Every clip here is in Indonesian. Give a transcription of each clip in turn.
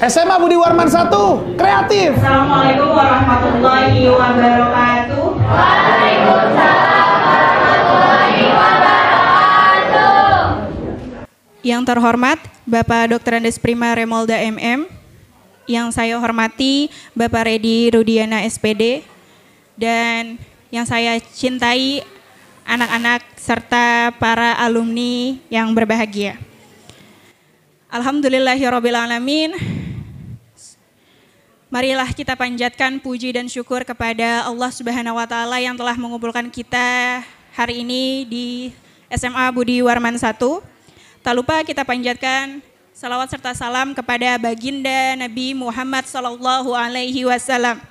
SMA Budi Warman 1, kreatif. Assalamualaikum warahmatullahi wabarakatuh. Waalaikumsalam warahmatullahi wabarakatuh. Yang terhormat Bapak Dr. Andes Prima Remolda MM, yang saya hormati Bapak Redi Rudiana SPD, dan yang saya cintai anak-anak serta para alumni yang berbahagia. Alhamdulillahirrabbilalamin. Marilah kita panjatkan puji dan syukur kepada Allah Subhanahu wa Ta'ala yang telah mengumpulkan kita hari ini di SMA Budi Warman 1. Tak lupa kita panjatkan salawat serta salam kepada baginda Nabi Muhammad Sallallahu Alaihi Wasallam.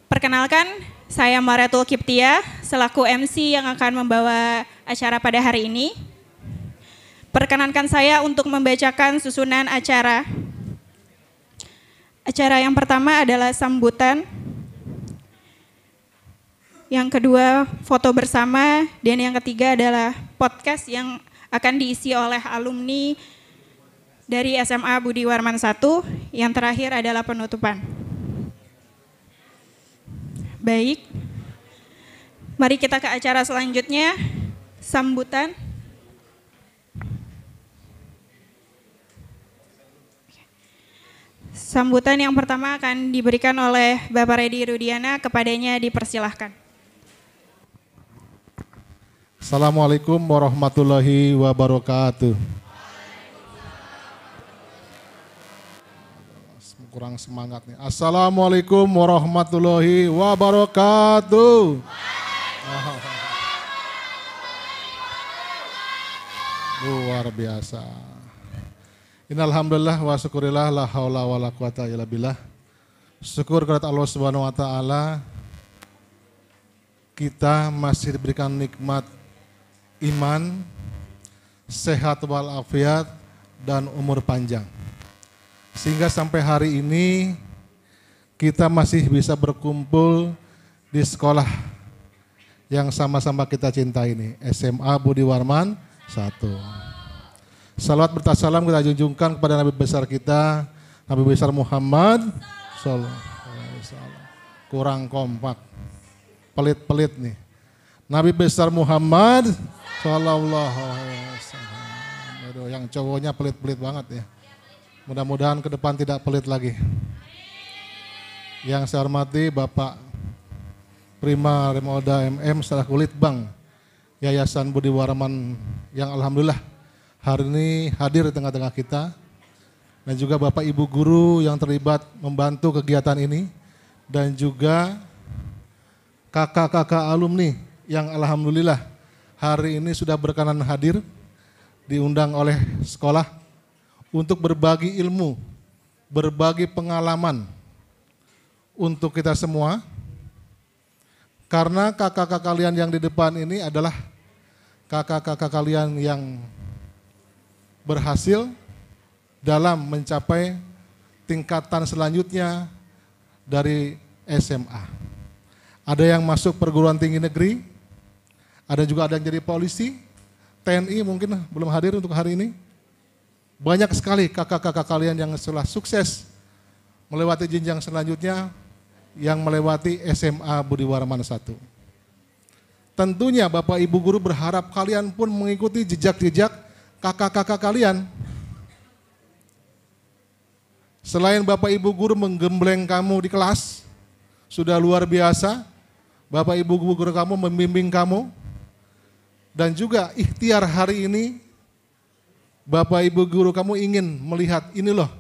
Perkenalkan, saya Mariatul Kiptia selaku MC yang akan membawa acara pada hari ini. Perkenankan saya untuk membacakan susunan acara. Acara yang pertama adalah sambutan. Yang kedua foto bersama, dan yang ketiga adalah podcast yang akan diisi oleh alumni dari SMA Budi Warman 1. Yang terakhir adalah penutupan. Baik, mari kita ke acara selanjutnya, sambutan. Sambutan yang pertama akan diberikan oleh Bapak Redi Rudiana, kepadanya dipersilahkan. Assalamualaikum warahmatullahi wabarakatuh. Kurang semangat nih. Assalamualaikum warahmatullahi wabarakatuh. Luar biasa. Innalhamdulillah wa syukurillah la haula wa la quwata illa billah. Syukur kepada Allah Subhanahu wa taala, kita masih diberikan nikmat iman, sehat walafiat, dan umur panjang. Sehingga sampai hari ini kita masih bisa berkumpul di sekolah yang sama-sama kita cintai ini, SMA Budi Warman 1. Salawat bertasalam kita junjungkan kepada Nabi besar kita, Nabi besar Muhammad SAW. Kurang kompak, pelit-pelit nih. Nabi besar Muhammad SAW. Aduh, yang cowoknya pelit-pelit banget ya. Mudah-mudahan ke depan tidak pelit lagi. Yang saya hormati Bapak Prima Remolda MM selaku Litbang Yayasan Budi Warman yang alhamdulillah hari ini hadir di tengah-tengah kita, dan juga Bapak Ibu guru yang terlibat membantu kegiatan ini, dan juga kakak-kakak alumni yang alhamdulillah hari ini sudah berkenan hadir, diundang oleh sekolah untuk berbagi ilmu, berbagi pengalaman untuk kita semua. Karena kakak-kakak kalian yang di depan ini adalah kakak-kakak kalian yang berhasil dalam mencapai tingkatan selanjutnya dari SMA. Ada yang masuk perguruan tinggi negeri, ada juga ada yang jadi polisi, TNI mungkin belum hadir untuk hari ini. Banyak sekali kakak-kakak kalian yang setelah sukses melewati jenjang selanjutnya yang melewati SMA Budi Warman 1. Tentunya Bapak Ibu guru berharap kalian pun mengikuti jejak-jejak kakak-kakak kalian. Selain Bapak Ibu guru menggembleng kamu di kelas, sudah luar biasa, Bapak Ibu guru kamu membimbing kamu, dan juga ikhtiar hari ini, Bapak Ibu guru kamu ingin melihat ini loh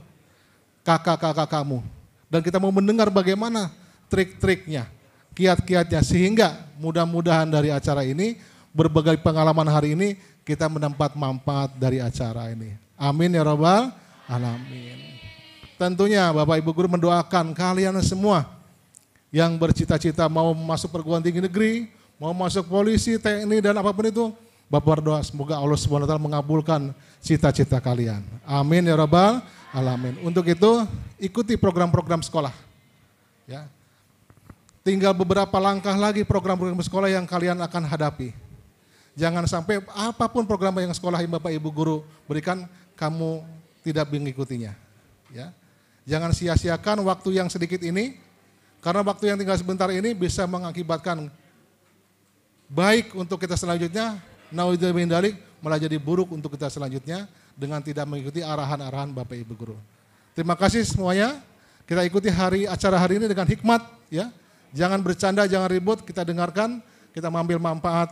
kakak-kakak kamu. Dan kita mau mendengar bagaimana trik-triknya, kiat-kiatnya, sehingga mudah-mudahan dari acara ini, berbagai pengalaman hari ini, kita mendapat manfaat dari acara ini. Amin ya rabbal alamin. Tentunya Bapak Ibu guru mendoakan kalian semua yang bercita-cita mau masuk perguruan tinggi negeri, mau masuk polisi, TNI, dan apapun itu, Bapak berdoa semoga Allah SWT mengabulkan cita-cita kalian. Amin ya rabbal alamin. Untuk itu ikuti program-program sekolah. Ya. Tinggal beberapa langkah lagi program-program sekolah yang kalian akan hadapi. Jangan sampai apapun program yang sekolah yang Bapak Ibu guru berikan, kamu tidak mengikutinya. Ya. Jangan sia-siakan waktu yang sedikit ini, karena waktu yang tinggal sebentar ini bisa mengakibatkan baik untuk kita selanjutnya, naudzubillah min dzalik, malah jadi buruk untuk kita selanjutnya dengan tidak mengikuti arahan-arahan Bapak Ibu guru. Terima kasih semuanya. Kita ikuti acara hari ini dengan hikmat, ya. Jangan bercanda, jangan ribut, kita dengarkan, kita mengambil manfaat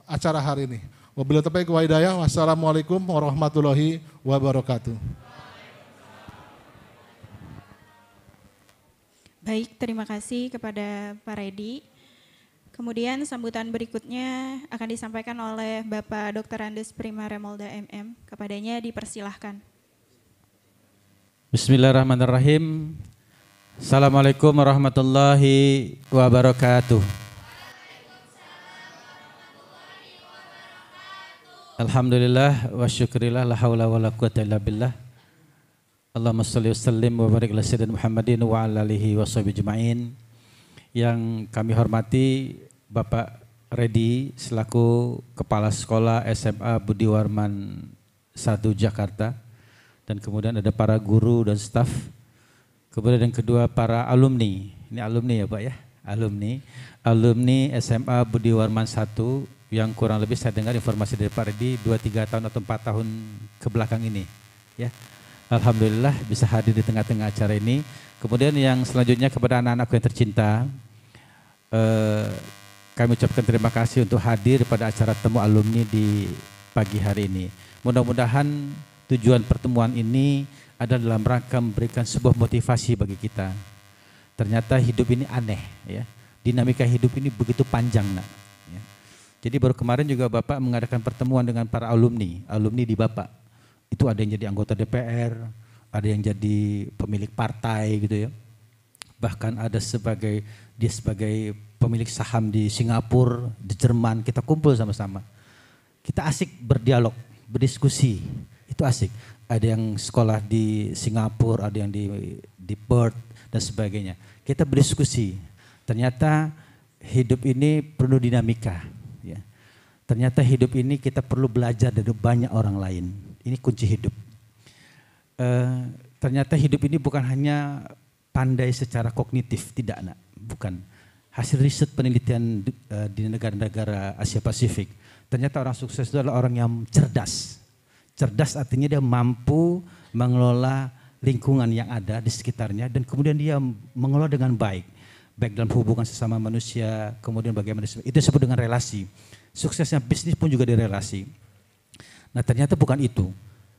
acara hari ini. Wabillahi taufiq wal hidayah. Wassalamualaikum warahmatullahi wabarakatuh. Baik, terima kasih kepada Pak Redi. Kemudian sambutan berikutnya akan disampaikan oleh Bapak Dr. Andes Prima Remolda MM. Kepadanya dipersilahkan. Bismillahirrahmanirrahim. Assalamualaikum warahmatullahi wabarakatuh. Alhamdulillah wa syukurillah la haula wa la quwata illa billah. Allahumma shalli wa sallim wa barik ala sayyidina Muhammadin wa ala alihi wa sahbihi ajma'in. Yang kami hormati Bapak Redi selaku Kepala Sekolah SMA Budi Warman 1 Jakarta, dan kemudian ada para guru dan staf, kemudian yang kedua para alumni. Ini alumni ya Pak ya, alumni SMA Budi Warman 1 yang kurang lebih saya dengar informasi dari Pak Redi 2-3 tahun atau 4 tahun ke belakang ini ya. Alhamdulillah bisa hadir di tengah-tengah acara ini. Kemudian yang selanjutnya kepada anak-anakku yang tercinta, kami ucapkan terima kasih untuk hadir pada acara temu alumni di pagi hari ini. Mudah-mudahan tujuan pertemuan ini adalah dalam rangka memberikan sebuah motivasi bagi kita. Ternyata hidup ini aneh ya. Dinamika hidup ini begitu panjang nak. Ya. Jadi baru kemarin juga Bapak mengadakan pertemuan dengan para alumni di Bapak. Itu ada yang jadi anggota DPR, ada yang jadi pemilik partai gitu ya. Bahkan ada dia sebagai pemilik saham di Singapura, di Jerman, kita kumpul sama-sama. Kita asik berdialog, berdiskusi, itu asik. Ada yang sekolah di Singapura, ada yang di Perth dan sebagainya. Kita berdiskusi, ternyata hidup ini penuh dinamika. Ya. Ternyata hidup ini kita perlu belajar dari banyak orang lain. Ini kunci hidup. Ternyata hidup ini bukan hanya pandai secara kognitif, tidak nak, bukan. Hasil riset penelitian di negara-negara Asia Pasifik, ternyata orang sukses itu adalah orang yang cerdas. Cerdas artinya dia mampu mengelola lingkungan yang ada di sekitarnya dan kemudian dia mengelola dengan baik dalam hubungan sesama manusia, kemudian bagaimana itu disebut dengan relasi. Suksesnya bisnis pun juga di relasi. Nah ternyata bukan itu,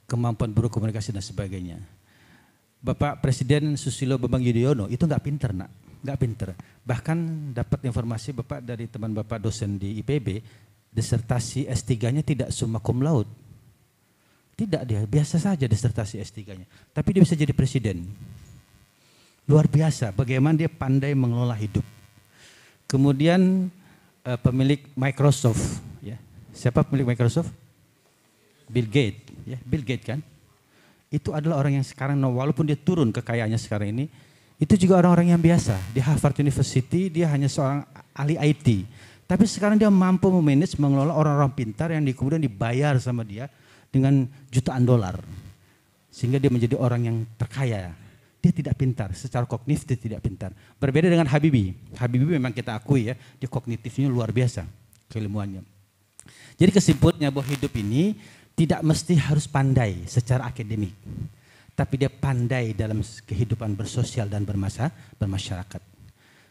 kemampuan berkomunikasi dan sebagainya. Bapak Presiden Susilo Bambang Yudhoyono itu nggak pinter nak, nggak pinter. Bahkan dapat informasi Bapak dari teman Bapak dosen di IPB, disertasi S3-nya tidak summa cum laude. Tidak dia, biasa saja disertasi S3-nya. Tapi dia bisa jadi presiden. Luar biasa bagaimana dia pandai mengelola hidup. Kemudian pemilik Microsoft, ya. Siapa pemilik Microsoft? Bill Gates, ya, Bill Gates kan. Itu adalah orang yang sekarang, walaupun dia turun kekayaannya sekarang ini, itu juga orang-orang yang biasa. Di Harvard University dia hanya seorang ahli IT. Tapi sekarang dia mampu memanage, mengelola orang-orang pintar yang kemudian dibayar sama dia dengan jutaan dolar. Sehingga dia menjadi orang yang terkaya. Dia tidak pintar, secara kognitif dia tidak pintar. Berbeda dengan Habibie. Habibie memang kita akui ya, dia kognitifnya luar biasa, keilmuannya. Jadi kesimpulannya bahwa hidup ini tidak mesti harus pandai secara akademik, tapi dia pandai dalam kehidupan bersosial dan bermasyarakat.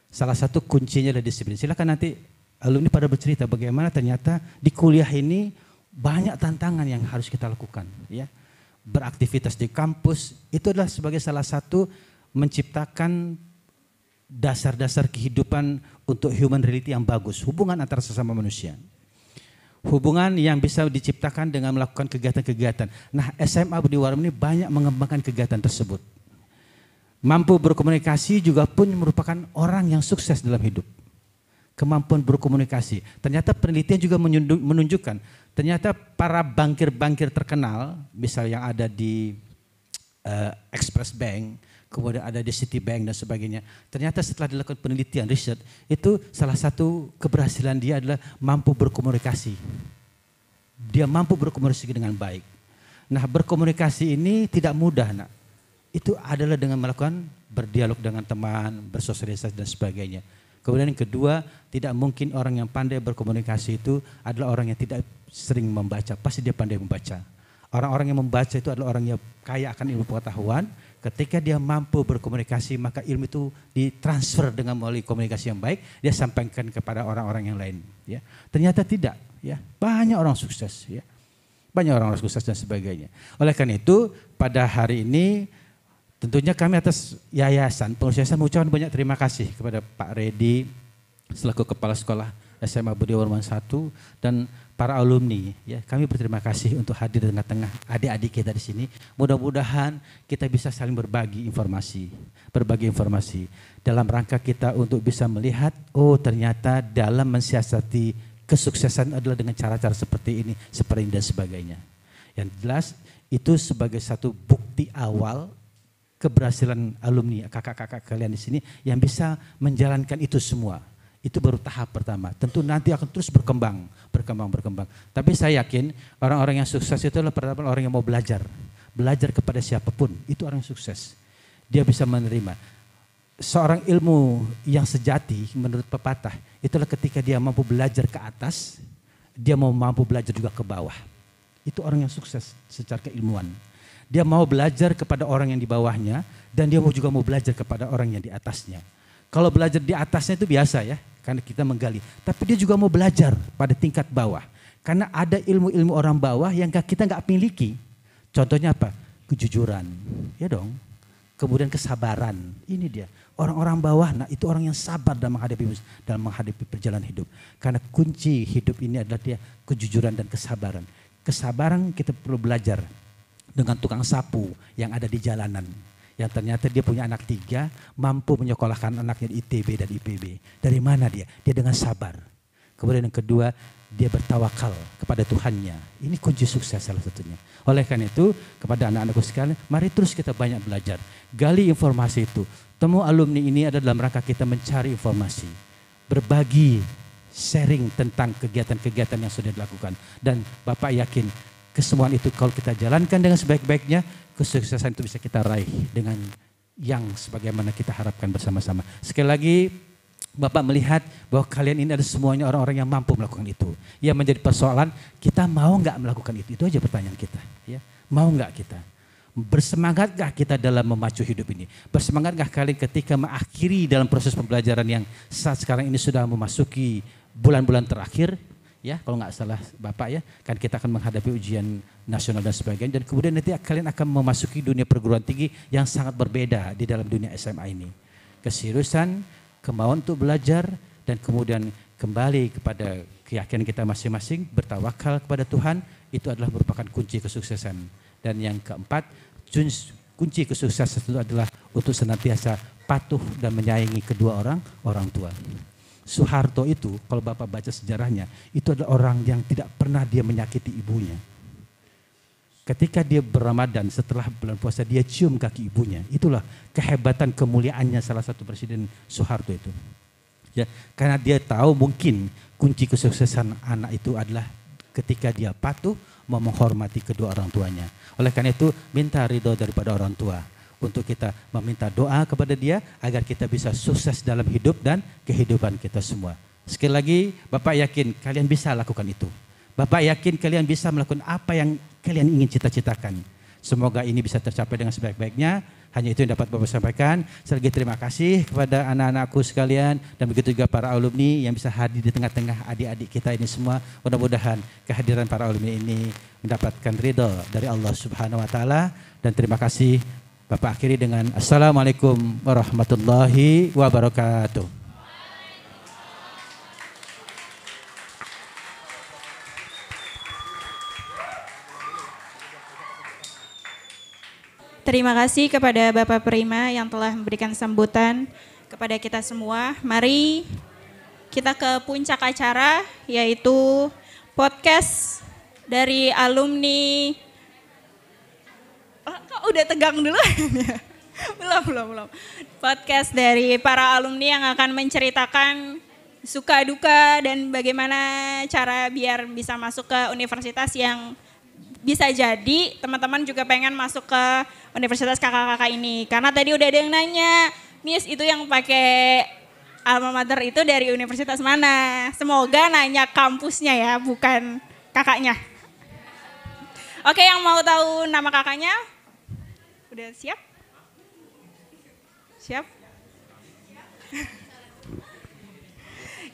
Salah satu kuncinya adalah disiplin. Silakan nanti alumni pada bercerita bagaimana ternyata di kuliah ini banyak tantangan yang harus kita lakukan. Ya, beraktivitas di kampus itu adalah sebagai salah satu menciptakan dasar-dasar kehidupan untuk human reality yang bagus, hubungan antara sesama manusia. Hubungan yang bisa diciptakan dengan melakukan kegiatan-kegiatan. Nah SMA Budi Warman ini banyak mengembangkan kegiatan tersebut. Mampu berkomunikasi juga pun merupakan orang yang sukses dalam hidup. Kemampuan berkomunikasi. Ternyata penelitian juga menunjukkan, ternyata para bankir-bankir terkenal, misal yang ada di Express Bank, kemudian ada di Citibank dan sebagainya. Ternyata setelah dilakukan penelitian, riset, itu salah satu keberhasilan dia adalah mampu berkomunikasi. Dia mampu berkomunikasi dengan baik. Nah, berkomunikasi ini tidak mudah, nak. Itu adalah dengan melakukan berdialog dengan teman, bersosialisasi dan sebagainya. Kemudian yang kedua, tidak mungkin orang yang pandai berkomunikasi itu adalah orang yang tidak sering membaca. Pasti dia pandai membaca. Orang-orang yang membaca itu adalah orang yang kaya akan ilmu pengetahuan. Ketika dia mampu berkomunikasi, maka ilmu itu ditransfer dengan melalui komunikasi yang baik, dia sampaikan kepada orang-orang yang lain. Ya. Ternyata tidak. Ya. Banyak orang sukses. Ya. Banyak orang sukses dan sebagainya. Oleh karena itu, pada hari ini tentunya kami atas yayasan pengurus yayasan mengucapkan banyak terima kasih kepada Pak Redi selaku Kepala Sekolah SMA Budi Warman 1 dan para alumni. Ya, kami berterima kasih untuk hadir di tengah-tengah adik-adik kita di sini. Mudah-mudahan kita bisa saling berbagi informasi dalam rangka kita untuk bisa melihat, oh ternyata dalam mensiasati kesuksesan adalah dengan cara-cara seperti ini dan sebagainya. Yang jelas itu sebagai satu bukti awal keberhasilan alumni, kakak-kakak kalian di sini yang bisa menjalankan itu semua. Itu baru tahap pertama. Tentu nanti akan terus berkembang. Tapi saya yakin orang-orang yang sukses itu adalah pertama orang yang mau belajar. Belajar kepada siapapun, itu orang yang sukses. Dia bisa menerima. Seorang ilmu yang sejati menurut pepatah, itulah ketika dia mampu belajar ke atas, dia mau mampu belajar juga ke bawah. Itu orang yang sukses secara keilmuan. Dia mau belajar kepada orang yang di bawahnya dan dia juga mau belajar kepada orang yang di atasnya. Kalau belajar di atasnya itu biasa ya, karena kita menggali. Tapi dia juga mau belajar pada tingkat bawah. Karena ada ilmu-ilmu orang bawah yang kita nggak miliki. Contohnya apa? Kejujuran, ya dong. Kemudian kesabaran, ini dia. Orang-orang bawah, nah itu orang yang sabar dalam menghadapi perjalanan hidup. Karena kunci hidup ini adalah dia kejujuran dan kesabaran. Kesabaran kita perlu belajar dengan tukang sapu yang ada di jalanan. Yang ternyata dia punya anak 3, mampu menyekolahkan anaknya di ITB dan IPB. Dari mana dia? Dia dengan sabar. Kemudian yang kedua, dia bertawakal kepada Tuhannya. Ini kunci sukses salah satunya. Oleh karena itu, kepada anak-anakku sekalian, mari terus kita banyak belajar. Gali informasi itu. Temu alumni ini adalah dalam rangka kita mencari informasi. Berbagi, sharing tentang kegiatan-kegiatan yang sudah dilakukan. Dan Bapak yakin, kesemuaan itu kalau kita jalankan dengan sebaik-baiknya, kesuksesan itu bisa kita raih dengan yang sebagaimana kita harapkan bersama-sama. Sekali lagi, Bapak melihat bahwa kalian ini ada semuanya orang-orang yang mampu melakukan itu. Yang menjadi persoalan, kita mau nggak melakukan itu? Itu aja pertanyaan kita. Ya. Mau nggak kita? Bersemangatkah kita dalam memacu hidup ini? Bersemangatkah kalian ketika mengakhiri dalam proses pembelajaran yang saat sekarang ini sudah memasuki bulan-bulan terakhir? Ya, kalau nggak salah Bapak ya, kan kita akan menghadapi ujian nasional dan sebagainya. Dan kemudian nanti kalian akan memasuki dunia perguruan tinggi yang sangat berbeda di dalam dunia SMA ini. Keseriusan, kemauan untuk belajar, dan kemudian kembali kepada keyakinan kita masing-masing, bertawakal kepada Tuhan, itu adalah merupakan kunci kesuksesan. Dan yang keempat, kunci kesuksesan itu adalah untuk senantiasa patuh dan menyayangi kedua orang tua. Soeharto itu, kalau Bapak baca sejarahnya, itu adalah orang yang tidak pernah dia menyakiti ibunya. Ketika dia berRamadan setelah bulan puasa, dia cium kaki ibunya. Itulah kehebatan kemuliaannya salah satu Presiden Soeharto itu. Ya, karena dia tahu mungkin kunci kesuksesan anak itu adalah ketika dia patuh mau menghormati kedua orang tuanya. Oleh karena itu, minta ridho daripada orang tua. Untuk kita meminta doa kepada dia agar kita bisa sukses dalam hidup dan kehidupan kita semua. Sekali lagi, Bapak yakin kalian bisa lakukan itu. Bapak yakin kalian bisa melakukan apa yang kalian ingin cita-citakan. Semoga ini bisa tercapai dengan sebaik-baiknya. Hanya itu yang dapat Bapak sampaikan. Sekali lagi terima kasih kepada anak-anakku sekalian dan begitu juga para alumni yang bisa hadir di tengah-tengah adik-adik kita ini semua. Mudah-mudahan kehadiran para alumni ini mendapatkan ridho dari Allah Subhanahu wa taala, dan terima kasih. Bapak akhiri dengan Assalamualaikum warahmatullahi wabarakatuh. Terima kasih kepada Bapak Prima yang telah memberikan sambutan kepada kita semua. Mari kita ke puncak acara, yaitu podcast dari alumni. Kok udah tegang dulu? Belum. Podcast dari para alumni yang akan menceritakan suka duka dan bagaimana cara biar bisa masuk ke universitas yang bisa jadi teman-teman juga pengen masuk ke universitas kakak-kakak ini. Karena tadi udah ada yang nanya, Miss itu yang pakai alma mater itu dari universitas mana? Semoga nanya kampusnya ya, bukan kakaknya. Oke, yang mau tahu nama kakaknya? Udah siap? Siap?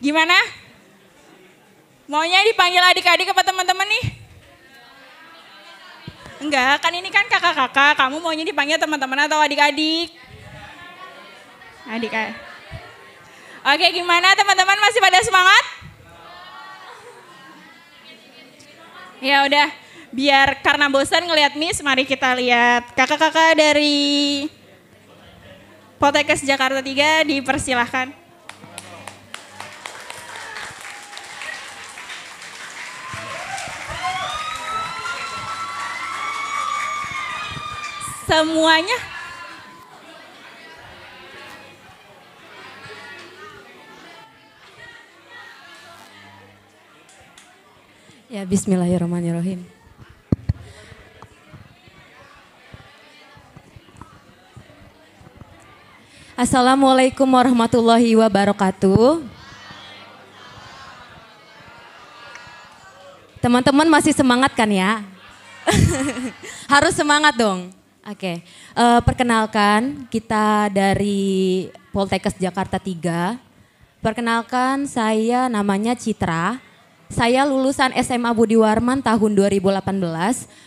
Gimana? Maunya dipanggil adik-adik apa teman-teman nih? Enggak, kan ini kan kakak-kakak. Kamu maunya dipanggil teman-teman atau adik-adik? Adik-adik. Oke, gimana teman-teman, masih pada semangat? Ya udah, biar karena bosan ngelihat Miss, mari kita lihat kakak-kakak dari Poltekkes Jakarta 3 dipersilahkan. Semuanya. Ya, bismillahirrahmanirrahim. Assalamualaikum warahmatullahi wabarakatuh. Teman-teman masih semangat kan ya? Harus semangat dong. Oke, perkenalkan kita dari Poltekkes Jakarta 3. Perkenalkan saya namanya Citra. Saya lulusan SMA Budi Warman tahun 2018.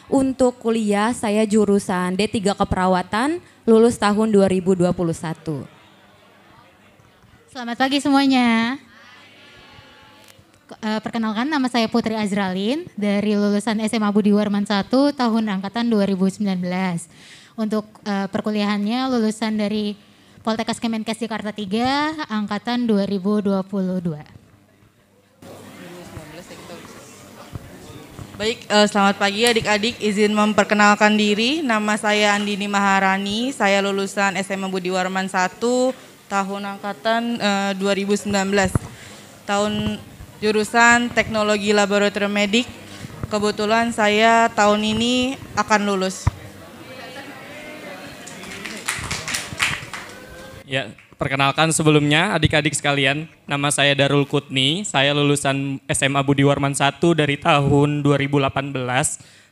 Untuk kuliah saya jurusan D3 Keperawatan, lulus tahun 2021. Selamat pagi semuanya. Perkenalkan, nama saya Putri Azralin dari lulusan SMA Budi Warman 1 tahun angkatan 2019. Untuk perkuliahannya lulusan dari Poltekkes Kemenkes Jakarta 3 angkatan 2022. Baik, selamat pagi adik-adik. Izin memperkenalkan diri. Nama saya Andini Maharani. Saya lulusan SMA Budi Warman 1 tahun angkatan 2019. Tahun jurusan Teknologi Laboratorium Medik. Kebetulan saya tahun ini akan lulus. Ya, perkenalkan sebelumnya adik-adik sekalian, nama saya Darul Kutni, saya lulusan SMA Budi Warman 1 dari tahun 2018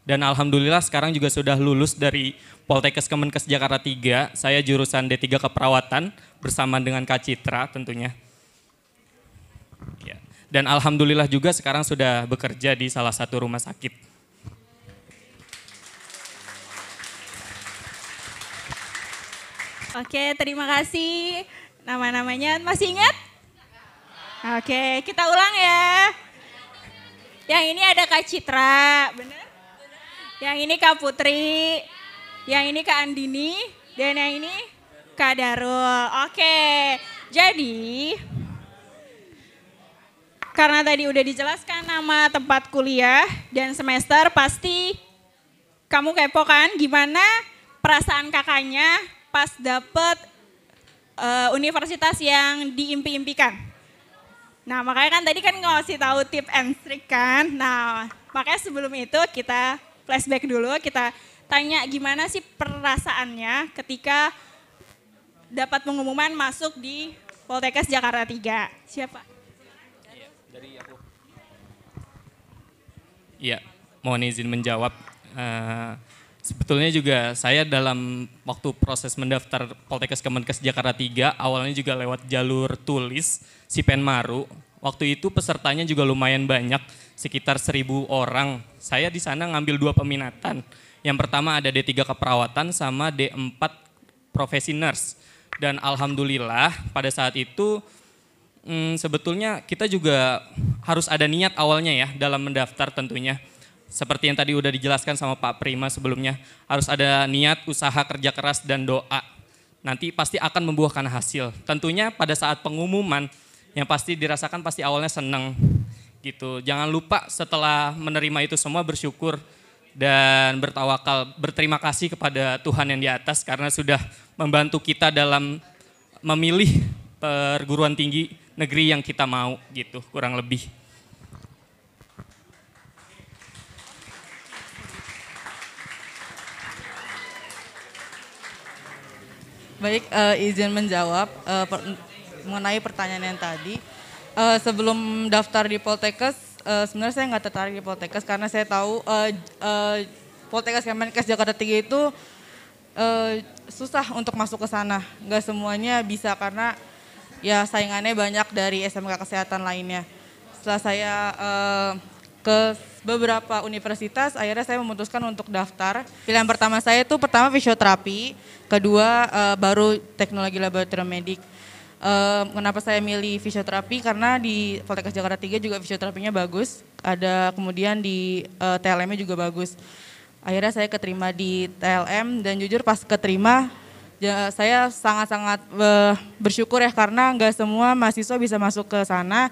dan alhamdulillah sekarang juga sudah lulus dari Poltekkes Kemenkes Jakarta 3, saya jurusan D3 Keperawatan bersama dengan Kak Citra tentunya. Ya. Dan alhamdulillah juga sekarang sudah bekerja di salah satu rumah sakit. Oke, terima kasih. Nama-namanya masih ingat? Oke, kita ulang ya. Yang ini ada Kak Citra, benar? Yang ini Kak Putri, yang ini Kak Andini, dan yang ini Kak Darul. Oke, jadi karena tadi udah dijelaskan nama tempat kuliah dan semester, pasti kamu kepo kan gimana perasaan kakaknya pas dapet universitas yang diimpi-impikan. Nah makanya kan tadi kan ngasih tahu tip and trick kan. Nah makanya sebelum itu kita flashback dulu, kita tanya gimana sih perasaannya ketika dapat pengumuman masuk di Poltekkes Jakarta 3. Siapa? Iya, dari aku. Iya, mohon izin menjawab. Sebetulnya juga saya dalam waktu proses mendaftar Poltekkes Kemenkes Jakarta 3 awalnya juga lewat jalur tulis Sipenmaru. Waktu itu pesertanya juga lumayan banyak, sekitar 1.000 orang. Saya di sana ngambil 2 peminatan. Yang pertama ada D3 Keperawatan sama D4 Profesi Nurse. Dan alhamdulillah pada saat itu sebetulnya kita juga harus ada niat awalnya ya dalam mendaftar tentunya. Seperti yang tadi udah dijelaskan sama Pak Prima sebelumnya, harus ada niat, usaha, kerja keras, dan doa. Nanti pasti akan membuahkan hasil. Tentunya pada saat pengumuman, yang pasti dirasakan pasti awalnya senang gitu. Jangan lupa setelah menerima itu semua bersyukur dan berterima kasih kepada Tuhan yang di atas karena sudah membantu kita dalam memilih perguruan tinggi negeri yang kita mau gitu, kurang lebih. Baik, izin menjawab mengenai pertanyaan yang tadi. Sebelum daftar di Poltekkes, sebenarnya saya nggak tertarik di Poltekkes karena saya tahu Poltekkes Kemenkes Jakarta 3 itu susah untuk masuk ke sana. Nggak semuanya bisa karena ya saingannya banyak dari SMK kesehatan lainnya. Setelah saya ke beberapa universitas, akhirnya saya memutuskan untuk daftar. Pilihan pertama saya itu pertama fisioterapi, kedua baru teknologi laboratorium medik. Kenapa saya milih fisioterapi? Karena di Poltekkes Jakarta 3 juga fisioterapinya bagus, ada kemudian di TLM-nya juga bagus. Akhirnya saya keterima di TLM dan jujur pas keterima ya, saya sangat-sangat bersyukur ya karena nggak semua mahasiswa bisa masuk ke sana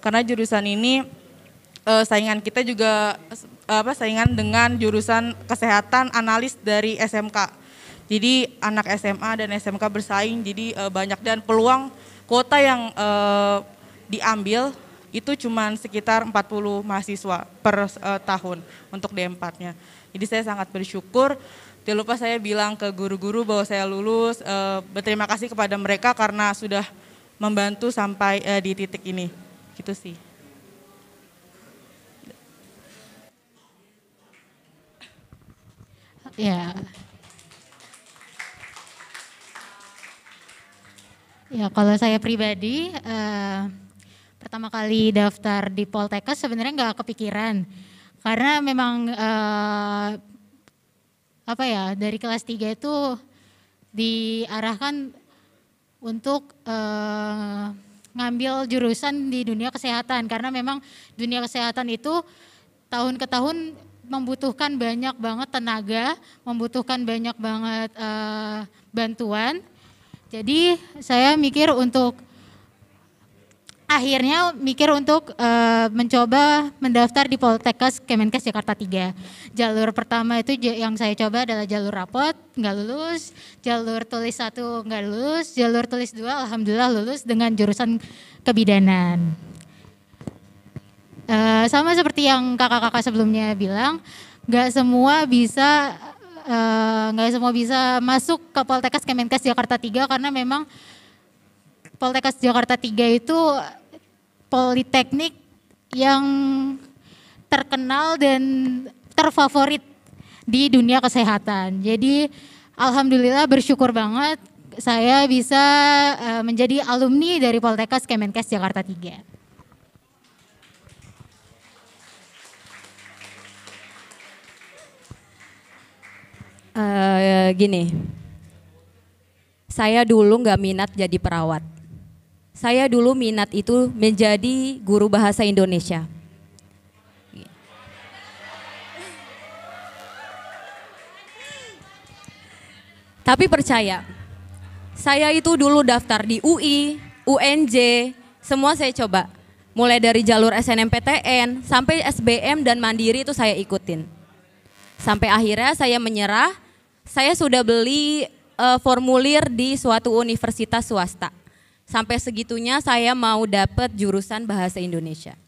karena jurusan ini saingan kita juga saingan dengan jurusan kesehatan analis dari SMK. Jadi anak SMA dan SMK bersaing jadi banyak dan peluang kuota yang diambil itu cuma sekitar 40 mahasiswa per tahun untuk D4-nya. Jadi saya sangat bersyukur. Tidak lupa saya bilang ke guru-guru bahwa saya lulus, berterima kasih kepada mereka karena sudah membantu sampai di titik ini. Gitu sih. Ya. Ya, kalau saya pribadi pertama kali daftar di Poltekkes sebenarnya nggak kepikiran karena memang dari kelas 3 itu diarahkan untuk ngambil jurusan di dunia kesehatan karena memang dunia kesehatan itu tahun ke tahun membutuhkan banyak banget tenaga, membutuhkan banyak banget bantuan. Jadi saya akhirnya mikir untuk mencoba mendaftar di Poltekkes Kemenkes Jakarta 3. Jalur pertama itu yang saya coba adalah jalur rapot, nggak lulus. Jalur tulis 1 nggak lulus. Jalur tulis 2 alhamdulillah lulus dengan jurusan kebidanan. Sama seperti yang kakak-kakak sebelumnya bilang, nggak semua bisa masuk ke Poltekkes Kemenkes Jakarta 3 karena memang Poltekkes Jakarta 3 itu politeknik yang terkenal dan terfavorit di dunia kesehatan. Jadi alhamdulillah bersyukur banget saya bisa menjadi alumni dari Poltekkes Kemenkes Jakarta 3. Gini, saya dulu nggak minat jadi perawat. Saya dulu minat itu menjadi guru bahasa Indonesia. Tapi percaya, saya itu dulu daftar di UI, UNJ, semua saya coba. Mulai dari jalur SNMPTN sampai SBM dan Mandiri itu saya ikutin. Sampai akhirnya saya menyerah, saya sudah beli formulir di suatu universitas swasta. Sampai segitunya saya mau dapat jurusan bahasa Indonesia.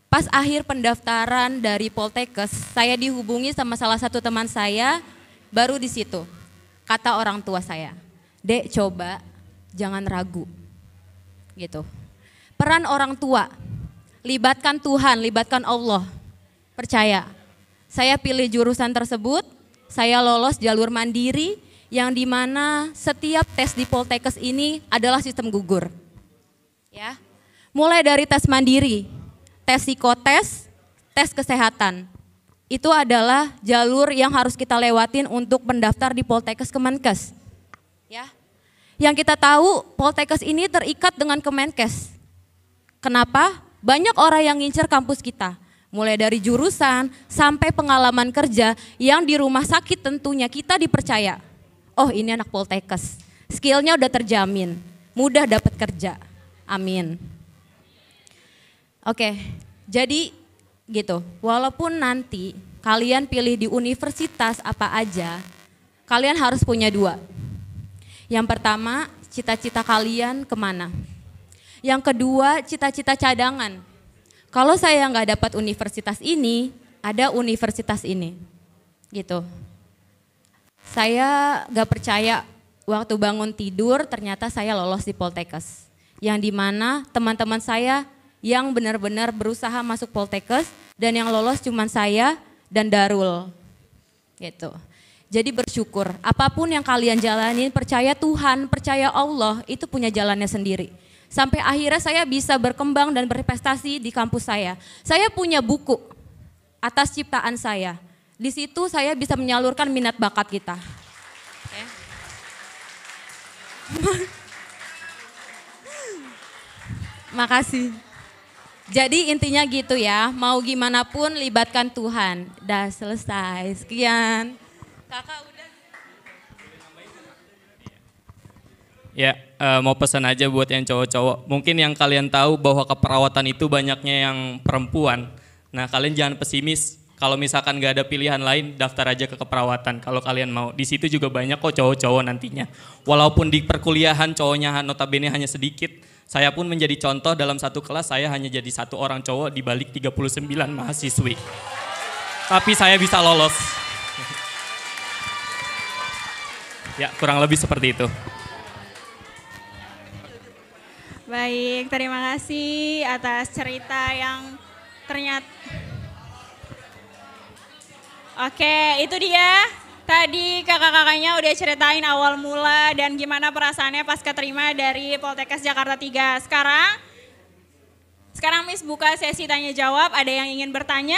Pas akhir pendaftaran dari Poltekkes, saya dihubungi sama salah satu teman saya, baru di situ kata orang tua saya, "Dek, coba jangan ragu." Gitu. Peran orang tua, libatkan Tuhan, libatkan Allah. Percaya. Saya pilih jurusan tersebut, saya lolos jalur mandiri yang dimana setiap tes di Poltekkes ini adalah sistem gugur. Ya, mulai dari tes mandiri, tes psikotes, tes kesehatan. Itu adalah jalur yang harus kita lewatin untuk mendaftar di Poltekkes Kemenkes. Ya, yang kita tahu Poltekkes ini terikat dengan Kemenkes. Kenapa? Banyak orang yang ngincer kampus kita. Mulai dari jurusan sampai pengalaman kerja yang di rumah sakit tentunya kita dipercaya. Oh, ini anak Poltekkes, skillnya udah terjamin, mudah dapat kerja. Amin. Oke, jadi gitu. Walaupun nanti kalian pilih di universitas apa aja, kalian harus punya dua. Yang pertama, cita-cita kalian kemana? Yang kedua, cita-cita cadangan. Kalau saya nggak dapat universitas ini, ada universitas ini. Gitu. Saya nggak percaya waktu bangun tidur ternyata saya lolos di Poltekkes. Yang dimana teman-teman saya yang benar-benar berusaha masuk Poltekkes dan yang lolos cuma saya dan Darul. Gitu. Jadi bersyukur, apapun yang kalian jalanin, percaya Tuhan, percaya Allah, itu punya jalannya sendiri. Sampai akhirnya saya bisa berkembang dan berprestasi di kampus saya. Saya punya buku atas ciptaan saya. Di situ saya bisa menyalurkan minat bakat kita. Oke. Makasih. Jadi intinya gitu ya, mau gimana pun libatkan Tuhan. Dah selesai, sekian. Kakak udah. Ya, mau pesan aja buat yang cowok-cowok. Mungkin yang kalian tahu bahwa keperawatan itu banyaknya yang perempuan. Nah, kalian jangan pesimis. Kalau misalkan gak ada pilihan lain, daftar aja ke keperawatan kalau kalian mau. Di situ juga banyak kok cowok-cowok nantinya. Walaupun di perkuliahan cowoknya notabene hanya sedikit, saya pun menjadi contoh dalam satu kelas saya hanya jadi satu orang cowok di balik 39 mahasiswi. Tapi saya bisa lolos. Ya, kurang lebih seperti itu. Baik, terima kasih atas cerita yang ternyata... Oke, itu dia. Tadi kakak-kakaknya udah ceritain awal mula dan gimana perasaannya pas keterima dari Poltekkes Jakarta 3. Sekarang Miss buka sesi tanya jawab. Ada yang ingin bertanya?